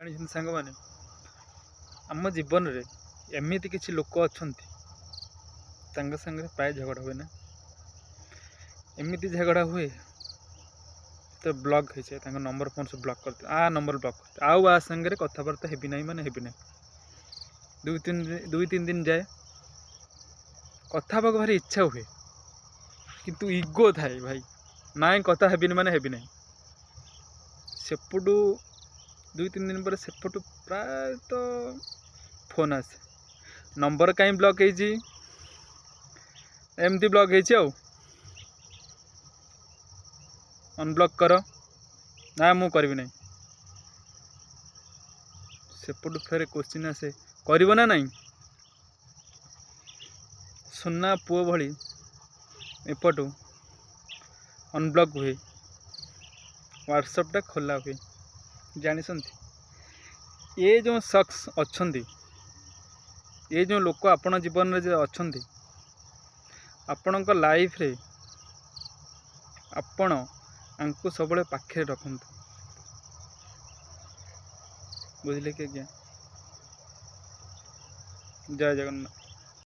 ଜାଣିଛନ୍ତି ସାଙ୍ଗମାନେ, ଆମ ଜୀବନରେ ଏମିତି କିଛି ଲୋକ ଅଛନ୍ତି ତାଙ୍କ ସାଙ୍ଗରେ ପ୍ରାୟ ଝଗଡ଼ା ହୁଏ ନା। ଏମିତି ଝଗଡ଼ା ହୁଏ ତ ବ୍ଲକ୍ ହେଇଯାଏ, ତାଙ୍କ ନମ୍ବର ଫୋନ୍ ସବୁ ବ୍ଲକ୍ କରିଦିଏ, ନମ୍ବର ବ୍ଲକ୍ କରିଦିଏ, ଆଉ ସାଙ୍ଗରେ କଥାବାର୍ତ୍ତା ହେବି ନାହିଁ ମାନେ ହେବି ନାହିଁ। ଦୁଇ ତିନି ଦିନ ଯାଏ କଥା ହେବାକୁ ଭାରି ଇଚ୍ଛା ହୁଏ, କିନ୍ତୁ ଇଗୋ ଥାଏ ଭାଇ, ନାଇଁ କଥା ହେବିନି ମାନେ ହେବି ନାହିଁ। ସେପଟୁ 2-3 ଦିନ ପରେ ସେପଟୁ ପ୍ରାୟତଃ ଫୋନ୍ ଆସେ, ନମ୍ବର କାହିଁ ବ୍ଲକ୍ ହେଇଛି, ଏମିତି ବ୍ଲକ୍ ହେଇଛି ଆଉ ଅନବ୍ଲକ୍ କର, ନା ମୁଁ କରିବି ନାହିଁ। ସେପଟୁ ଫେରେ କୋଶ୍ଚିନ୍ ଆସେ, କରିବ ନା ନାହିଁ। ସୁନା ପୁଅ ଭଳି ଏପଟୁ ଅନବ୍ଲକ୍ ହୁଏ, ହ୍ୱାଟ୍ସଆପ୍ଟା ଖୋଲା ହୁଏ। ଜାଣିଛନ୍ତି, ଏ ଯେଉଁ ଶଖ୍ସ ଅଛନ୍ତି, ଏ ଯେଉଁ ଲୋକ ଆପଣ ଜୀବନରେ ଯେ ଅଛନ୍ତି, ଆପଣଙ୍କ ଲାଇଫ୍ରେ ଆପଣ ଆଙ୍କୁ ସବୁବେଳେ ପାଖରେ ରଖନ୍ତୁ। ବୁଝିଲେ କି ଆଜ୍ଞା? ଜୟ ଜଗନ୍ନାଥ।